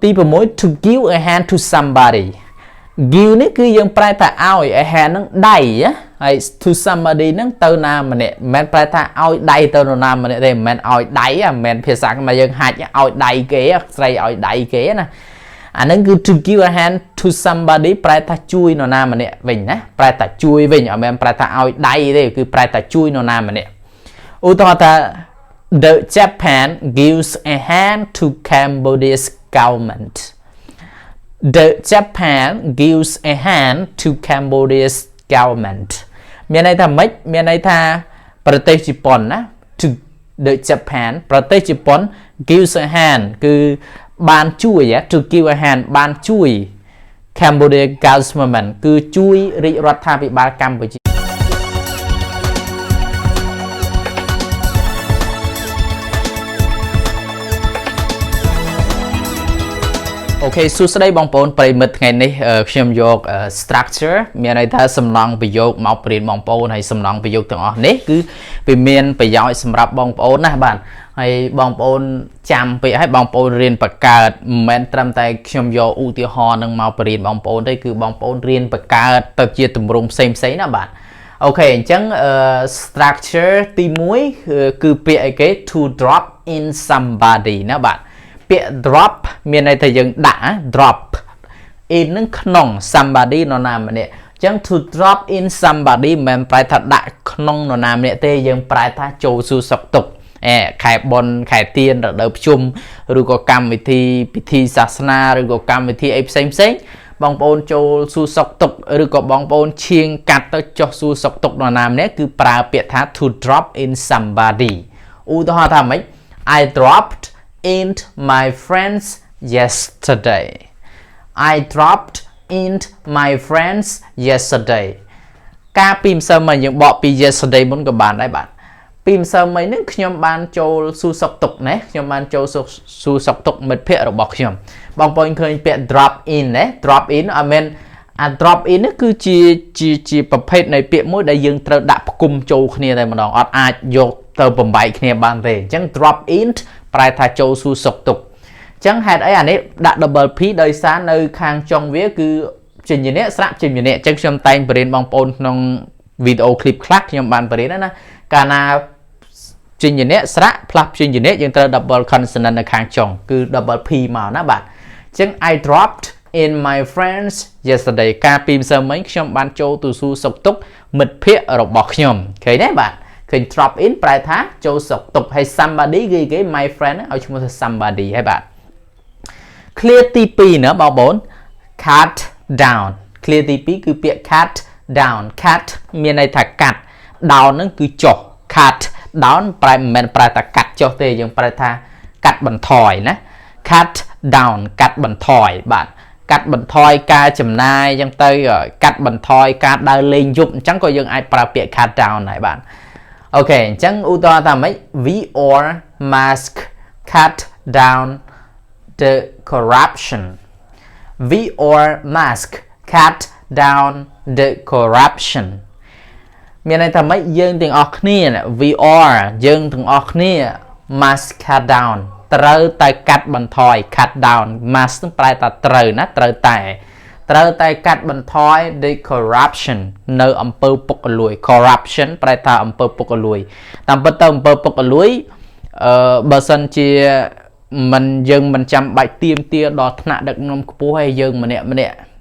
Tí bởi mối to give a hand to somebody. Give ní cứ dân prai ta ao a hand nó đầy á. Hay to somebody nó tao na mà nè. Mình prai ta ao đầy tao na mà nè. Mình ao đầy á. Mình phía sáng mà dân hạt ao đầy kế á. Xây ao đầy kế nè. Nó cứ to give a hand to somebody. Prai ta chui nó na mà nè. Vinh ná. Prai ta chui vinh. Ở mình prai ta ao đầy đây. Cứ prai ta chui nó na mà nè. Ú tao ta The Japan gives a hand to Cambodia's government. The Japan gives a hand to Cambodia's government. Miền này tha mấy? Miền này tha Pradesh Japan á. To the Japan, Pradesh Japan gives a hand. Cứ ban chui á. To give a hand ban chui Cambodia government. Cứ chui rị rọt tha bị ba Cambodia. Ok, so today bong pon pray mid ngày nàyខ្ញុំយក structure មានន័យថាសំណង់ប្រយោគមកព្រៀនបងប្អូនហើយសំណង់ប្រយោគទាំងអស់នេះគឺវាមានប្រយោជន៍សម្រាប់បងប្អូនណាបាទហើយបងប្អូនចាំពាក្យឲ្យបងប្អូនរៀនបង្កើតមិនមែនត្រឹមតែខ្ញុំយកឧទាហរណ៍នឹងមកព្រៀនបងប្អូនទេគឺបងប្អូនរៀនបង្កើតទៅជាទម្រង់ផ្សេងៗណាបាទអូខេអញ្ចឹង structure ទី1គឺពាក្យអីគេ to drop in somebody ណាបាទពាក្យ drop មានន័យថាយើងដាក់ drop in នឹងក្នុង somebody នរណាម្នាក់អញ្ចឹង to drop in somebody មិនមែនប្រែថាដាក់ក្នុងនរណាម្នាក់ទេយើងប្រែថាចូលសួរសុខទុក្ខខែបុណ្យខែទៀនរដូវភ្ជុំឬក៏កម្មវិធីពិធីសាសនាឬក៏កម្មវិធីអីផ្សេងបងប្អូនចូលសួរសុខទុក្ខឬក៏បងប្អូនឈៀងកាត់ទៅចុះសួរសុខទុក្ខនរណាម្នាក់គឺប្រើពាក្យថា to drop in somebody ឧទាហរណ៍ថាម៉េច I dropped in my friends yesterday. I dropped in my friends yesterday. ការពីម្សិលមិញយើងបកពី yesterday មុនក៏បានដែរបាទពីម្សិលមិញហ្នឹងខ្ញុំបានចូលសួរសុខទុក្ខណាខ្ញុំបានចូលសួរសុខទុក្ខមិត្តភ័ក្តិរបស់ខ្ញុំបងប្អូនឃើញពាក្យ drop in ណា drop in អត់មែនអា drop in នេះគឺជាប្រភេទនៃពាក្យមួយដែលយើងត្រូវដាក់ផ្គុំចូលគ្នាតែម្ដងអត់អាចយកទៅបំបែកគ្នាបានទេអញ្ចឹង drop in ប្រែថាចូលសួរសុខទុក្ខអញ្ចឹងហេតុអីអានេះដាក់ double p ដោយសារនៅខាងចុងវាគឺចេញនេះស្រាប់ចេញនេះអញ្ចឹងខ្ញុំតែងបរៀនបងប្អូនក្នុងវីដេអូឃ្លីបខ្លះខ្ញុំបានបរៀនណាកាលណាចេញនេះស្រាក់ផ្លាស់ចេញនេះយើងត្រូវ double consonant នៅខាងចុងគឺ double p មកណាបាទអញ្ចឹង I dropped in my friends yesterday កាលពីម្សិលមិញខ្ញុំបានចូលទៅសួរសុខទុក្ខមិត្តភ័ក្តិរបស់ខ្ញុំឃើញទេបាទឃើញ drop in ប្រែថាចូលសុខទុក្ខហើយ somebody គេ my friend ឲ្យឈ្មោះថា somebody ហើយបាទ clear ទី2ណាបងប្អូន cut down clear ទី2គឺពាក្យ cut down cut មានន័យថាកាត់ down ហ្នឹងគឺចុះ cut down ប្រែមិនមែនប្រែថាកាត់ចុះទេយើងប្រែថាកាត់បន្ថយណា cut down កាត់បន្ថយបាទកាត់បន្ថយការចំណាយអញ្ចឹងទៅកាត់បន្ថយការដើរលេងយប់អញ្ចឹងក៏យើងអាចប្រើពាក្យ cut down ដែរបាទអូខេអញ្ចឹងឧទាហរណ៍ថាម៉េច we all must cut down the corruption we all must cut down the corruption មានន័យថាម៉េចយើងទាំងអស់គ្នា we all យើងទាំងអស់គ្នា must cut down ត្រូវតែកាត់បន្ថយ cut down must នឹងប្រែថាត្រូវណាត្រូវតែកាត់បន្ថយ the corruption នៅអំពើពុករលួយ corruption ប្រែថាអំពើពុករលួយតាមពិតទៅអំពើពុករលួយបើសិនជាយើងមិនចាំបាច់ទៀមទាដល់ថ្នាក់ដឹកនាំខ្ពស់ហើយយើងម្នាក់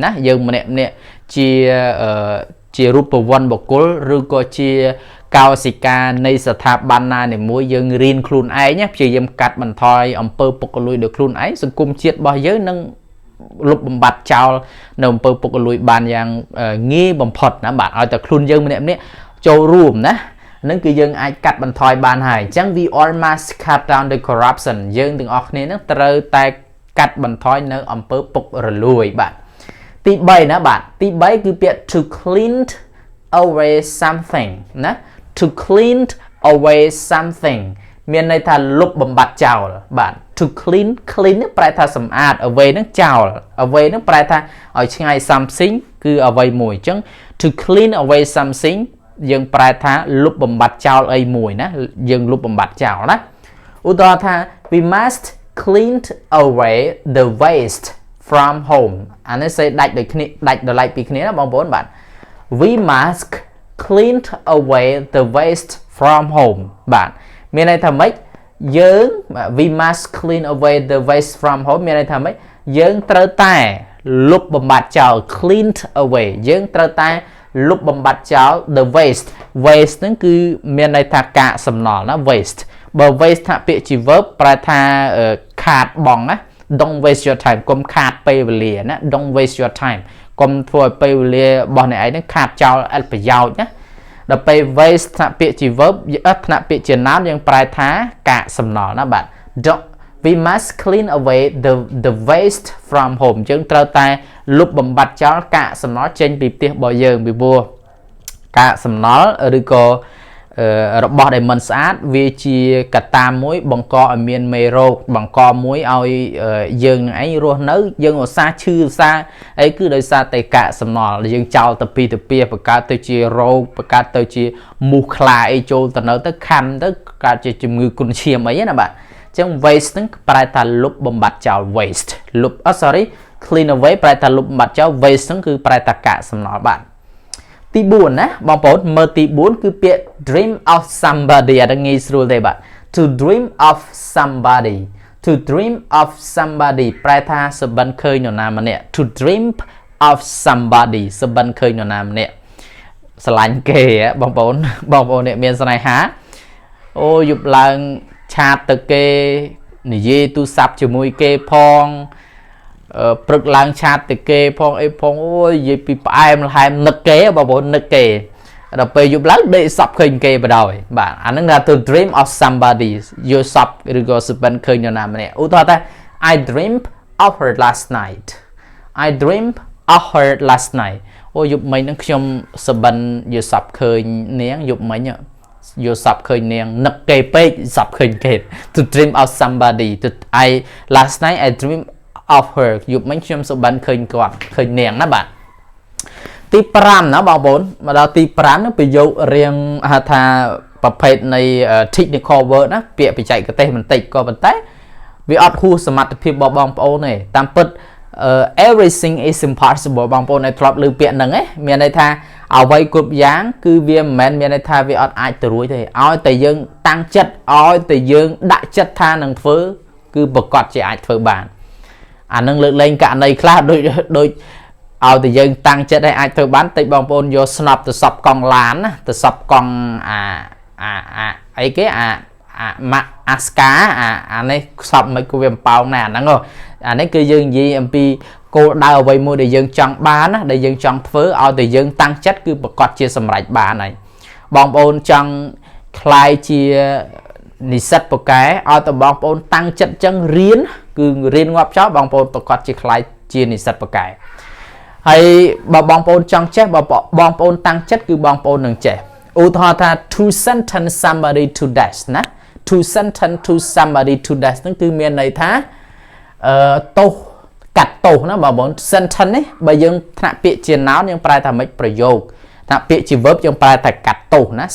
ណាយើងម្នាក់ជារូបវ័ន្តបុគ្គលឬក៏ជាកោសិកានៃស្ថាប័នណាមួយយើងរៀនខ្លួនឯងព្យាយាមកាត់បន្ថយអំពើពុករលួយដោយខ្លួនឯងសង្គមជាតិរបស់យើងនឹងលុបបំបាត់ចោលនៅអំពើពុករលួយបានយ៉ាងងាយបំផុតណាបាទឲ្យតែខ្លួនយើងម្នាក់ចូលរួមណានឹងគឺយើងអាចកាត់បន្ថយបានហើយអញ្ចឹង we all must cut down the corruption យើងទាំងអស់គ្នានឹងត្រូវតែកាត់បន្ថយនៅអំពើពុករលួយបាទទី3ណាបាទទី3គឺពាក្យ to clean away something ណា to clean away something មានន័យថាលុបបំបាត់ចោលបាទ to clean ប្រែថាសម្អាត away នឹងចោល away នឹងប្រែថាឲ្យឆ្ងាយ something គឺអ្វីមួយអញ្ចឹង to clean away something យើងប្រែថាលុបបំបាត់ចោលអីមួយណាយើងលុបបំបាត់ចោលណាឧទាហរណ៍ថា we must cleaned away the waste from home អានេះសេដាច់ដូចគ្នាដាច់ដល់ឡែកពីគ្នាណាបងប្អូនបាទ we must cleaned away the waste from home បាទមានន័យថាម៉េចយើង we must clean away the waste from home មានន័យថាម៉េចយើងត្រូវតែលុបបំបាត់ចោល cleaned away យើងត្រូវតែលុបបំបាត់ចោល the waste ហ្នឹងគឺមានន័យថាកាកសំណល់ណា waste បើ waste ថាពាក្យជា verb ប្រែថាខាតបង់ណា don't waste your time កុំខាតពេលវេលាណា don't waste your time កុំធ្វើឲ្យពេលវេលារបស់អ្នកឯងហ្នឹងខាតចោលឥតប្រយោជន៍ណាដល់ពេល waste ថាពាក្យជា verb ថ្នាក់ពាក្យជា noun យើងប្រែថាកាកសំណល់ណាបាទ we must clean away the waste from home យើងត្រូវតែលុបបំបាត់ចោលកាកសំណល់ចេញពីផ្ទះរបស់យើងពីព្រោះកាកសំណល់ឬក៏របស់ដែលមិនស្អាតវាជាកត្តាមួយបង្កឲ្យមានមេរោគបង្កមួយឲ្យយើងនឹងឯងរស់នៅយើងឧស្សាហ៍ឈឺឧស្សាហ៍អីគឺដោយសារតែកាកសំណល់យើងចោលទៅពីទៅពីបង្កើតទៅជារោគបង្កើតទៅជាមូសខ្លាអីចូលទៅនៅទៅខំទៅកើតជាជំងឺគុណឈាមអីណាបាទអញ្ចឹង waste ហ្នឹងប្រែថាលុបបំបាត់ចោល waste លុបclean away ប្រែថាលុបបំបាត់ចោល waste ហ្នឹងគឺប្រែថាកាកសំណល់បាទទី4ណាបងប្អូនមើលទី4គឺពាក្យ dream of somebody អត់ងាយស្រួលទេបាទ to dream of somebody ប្រែថាសបិនឃើញនរណាម្នាក់ to dream of somebody សបិនឃើញនរណាម្នាក់ស្រឡាញ់គេបងប្អូនអ្នកមានស្នេហាអូយប់ឡើងឆាតទៅគេនិយាយទូរស័ព្ទជាមួយគេផងព្រឹកឡើងឆាតទៅគេផងអីផងអូយនិយាយពីផ្អែមល្ហែមនឹកគេបងប្អូននឹកគេដល់ពេលយប់ឡើងដេកសប់ឃើញគេបដ ாய் បាទអាហ្នឹងថា to dream of somebody យល់សប់ឬក៏សបិនឃើញនរណាម្នាក់ឧទាហរណ៍ថា I dreamed of her last night អូយប់មិញហ្នឹងខ្ញុំសបិនយល់សប់ឃើញនាងយប់មិញយល់សប់ឃើញនាងនឹកគេពេកសប់ឃើញគេ to dream of somebody last night I dreamed of her យប់មិញខ្ញុំសបិនឃើញគាត់ឃើញនាងណាបាទទី5ណាបងប្អូនមកដល់ទី5ហ្នឹងប្រយោគរៀងហៅថាប្រភេទនៃ technical word ណាពាក្យបច្ចេកទេសបន្តិចក៏ប៉ុន្តែវាអត់ហួសសមត្ថភាពរបស់បងប្អូនទេតាមពិត everything is impossible បងប្អូនឲ្យធ្លាប់ឮពាក្យហ្នឹងមានន័យថាអ្វីគ្រប់យ៉ាងគឺវាមិនមែនមានន័យថាវាអត់អាចទៅរួចទេឲ្យតែយើងតាំងចិត្តឲ្យតែយើងដាក់ចិត្តថានឹងធ្វើគឺប្រកាសជាអាចធ្វើបានអានឹងលើកលែងករណីខ្លះដូចឲ្យតែយើងតាំងចិត្តឲ្យអាចធ្វើបានតិចបងប្អូនយកស្នប់ទៅសពកង់ឡានណាទៅសពកង់អីគេអាស្កាអានេះសពមិនគួរវាប៉ោងណាអាហ្នឹងអានេះគឺយើងនិយាយអំពីគោលដៅអ្វីមួយដែលយើងចង់បានណាដែលយើងចង់ធ្វើឲ្យតែយើងតាំងចិត្តគឺប្រកាសជាសម្រេចបានហើយបងប្អូនចង់ខ្លាយជានិស្សិតពូកែឲ្យតែបងប្អូនតាំងចិត្តចឹងរៀនគឺរៀនងាប់ចោលបងប្អូនប្រកាសជាខ្លាយជានិស្សិតពូកែហើយបើបងប្អូនចង់ចេះបើបងប្អូនតាំងចិត្តគឺបងប្អូននឹងចេះឧទាហរណ៍ថា to sentence somebody to death ណា to sentence to somebody to death ហ្នឹងគឺមានន័យថាទោសកាត់ទោសណាបងប្អូន sentence នេះបើយើងថ្នាក់ពាក្យជា noun យើងប្រែថាម៉េចប្រយោគថ្នាក់ពាក្យជា verb យើងប្រែថាកាត់ទោសណា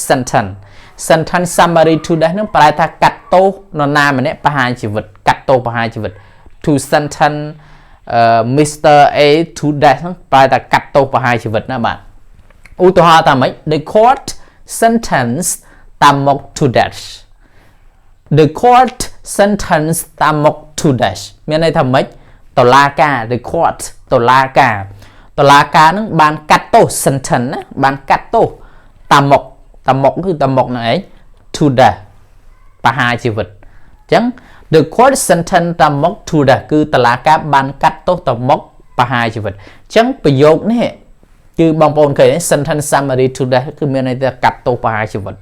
sentence somebody to death នឹងប្រែថាកាត់ទោសនរណាម្នាក់ប្រហារជីវិតកាត់ទោសប្រហារជីវិត to sentence Mr. A to death នឹងប្រែថាកាត់ទោសប្រហារជីវិតណាបាទឧទាហរណ៍ថាម៉េច the court sentenced Tamok to death the court sentenced Tamok to death មានន័យថាម៉េចតុលាការ the court តុលាការនឹងបានកាត់ទោស sentence ណាបានកាត់ទោសTamokគឺTamokហ្នឹងឯង to death ប្រហារជីវិតអញ្ចឹង the court sentence Tamok to death គឺតុលាការបានកាត់ទោសTamokប្រហារជីវិតអញ្ចឹងប្រយោគនេះគឺបងប្អូនឃើញ sentence summary to death គឺមានន័យថាកាត់ទោសប្រហារជីវិត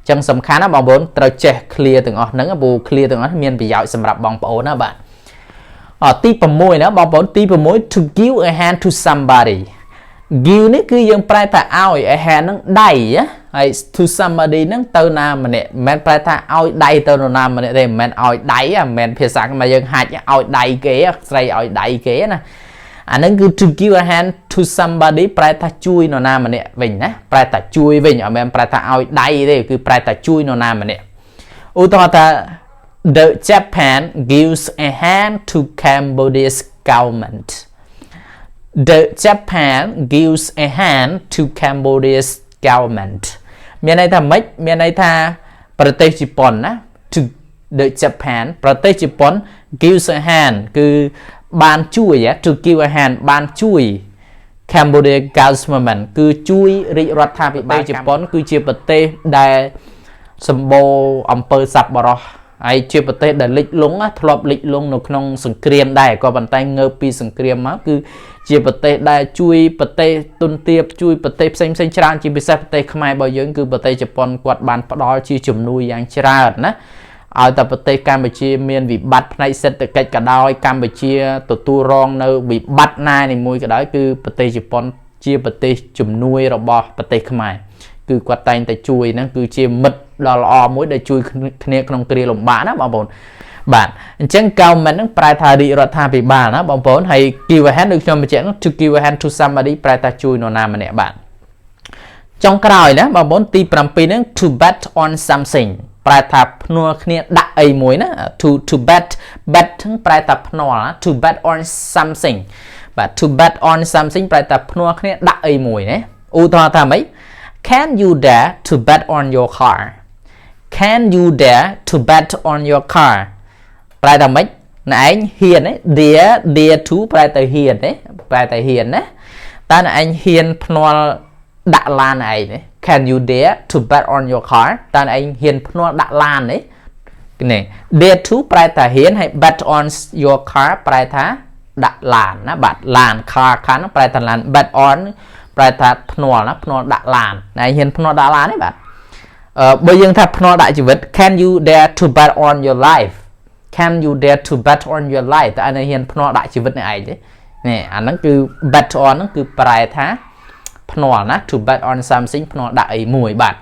អញ្ចឹងសំខាន់ណាបងប្អូនត្រូវចេះ clear ទាំងអស់ហ្នឹងព្រោះ clear ទាំងអស់មានប្រយោជន៍សម្រាប់បងប្អូនណាបាទទី6ណាបងប្អូនទី6 to give a hand to somebody give នេះគឺយើងប្រែថាឲ្យ a hand ហ្នឹងដៃហើយ to somebody ហ្នឹងទៅណាម្នាក់មិនមែនប្រែថាឲ្យដៃទៅនរណាម្នាក់ទេមិនមែនឲ្យដៃមិនមែនភាសាខ្មែរយើងហាច់ឲ្យដៃគេស្រីឲ្យដៃគេណាអាហ្នឹងគឺ to give a hand to somebody ប្រែថាជួយនរណាម្នាក់វិញណាប្រែថាជួយវិញអត់មែនប្រែថាឲ្យដៃទេគឺប្រែថាជួយនរណាម្នាក់ឧទាហរណ៍ថា The Japan gives a hand to Cambodia's government. The Japan gives a hand to Cambodia's government. មានន័យថាម៉េចមានន័យថាប្រទេសជប៉ុនណា to the Japan ប្រទេសជប៉ុន gives a hand គឺបានជួយ to give a hand បានជួយ Cambodia government គឺជួយរាជរដ្ឋាភិបាលជប៉ុនគឺជាប្រទេសដែលសម្បូរអំពើសប្បុរសហើយជាប្រទេសដែលលិចលង់ធ្លាប់លិចលង់នៅក្នុងសង្គ្រាមដែរក៏ប៉ុន្តែងើបពីសង្គ្រាមមកគឺជាប្រទេសដែលជួយប្រទេសទុនទាបជួយប្រទេសផ្សេងៗច្រើនជាពិសេសប្រទេសខ្មែររបស់យើងគឺប្រទេសជប៉ុនគាត់បានផ្ដល់ជាជំនួយយ៉ាងច្រើនណាឲ្យតែប្រទេសកម្ពុជាមានវិបត្តិផ្នែកសេដ្ឋកិច្ចក៏ដោយកម្ពុជាទទួលរងនៅវិបត្តិណានីមួយក៏ដោយគឺប្រទេសជប៉ុនជាប្រទេសជំនួយរបស់ប្រទេសខ្មែរគឺគាត់តែងតែជួយហ្នឹងគឺជាមិត្តដ៏ល្អមួយដែលជួយគ្នាក្នុងគ្រាលំបាកណាបងប្អូនបាទអញ្ចឹង government ហ្នឹងប្រែថារាជរដ្ឋាភិបាលណាបងប្អូនហើយ give a hand ដូចខ្ញុំបញ្ជាក់ហ្នឹង to give a hand to somebody ប្រែថាជួយនរណាម្នាក់បាទចុងក្រោយណាបងប្អូនទី7ហ្នឹង to bet on something ប្រែថាភ្នាល់គ្នាដាក់អីមួយណា to bet ហ្នឹងប្រែថាភ្នាល់ណា to bet on something បាទ to bet on something ប្រែថាភ្នាល់គ្នាដាក់អីមួយណាឧទាហរណ៍ថាម៉េចCan you dare to bet on your car? Can you dare to bet on your car? ប្រែថាម៉េចណែឯងហ៊ានទេ dare to ប្រែទៅហ៊ានទេប្រែទៅហ៊ានណាតើណែឯងហ៊ានភ្នាល់ដាក់ឡានឯងទេ Can you dare to bet on your car? តើឯងហ៊ានភ្នាល់ដាក់ឡានទេនេះ dare to ប្រែថាហ៊ានហើយ bet on your car ប្រែថាដាក់ឡានណាបាទឡាន car ហ្នឹងប្រែថាឡាន bet onប្រែថាភ្នាល់ណាភ្នាល់ដាក់ឡានណែហ៊ានភ្នាល់ដាក់ឡានទេបាទបើយើងថាភ្នាល់ដាក់ជីវិត Can you dare to bet on your life Can you dare to bet on your life តើឯងហ៊ានភ្នាល់ដាក់ជីវិតនេះឯងទេនេះអាហ្នឹងគឺ bet on ហ្នឹងគឺប្រែថាភ្នាល់ណា to bet on something ភ្នាល់ដាក់អីមួយបាទ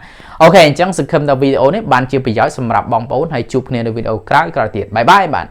អូខេអញ្ចឹងសង្ឃឹមថាវីដេអូនេះបានជាប្រយោជន៍សម្រាប់បងប្អូនហើយជួបគ្នានៅវីដេអូក្រោយទៀតបាយបាយបាទ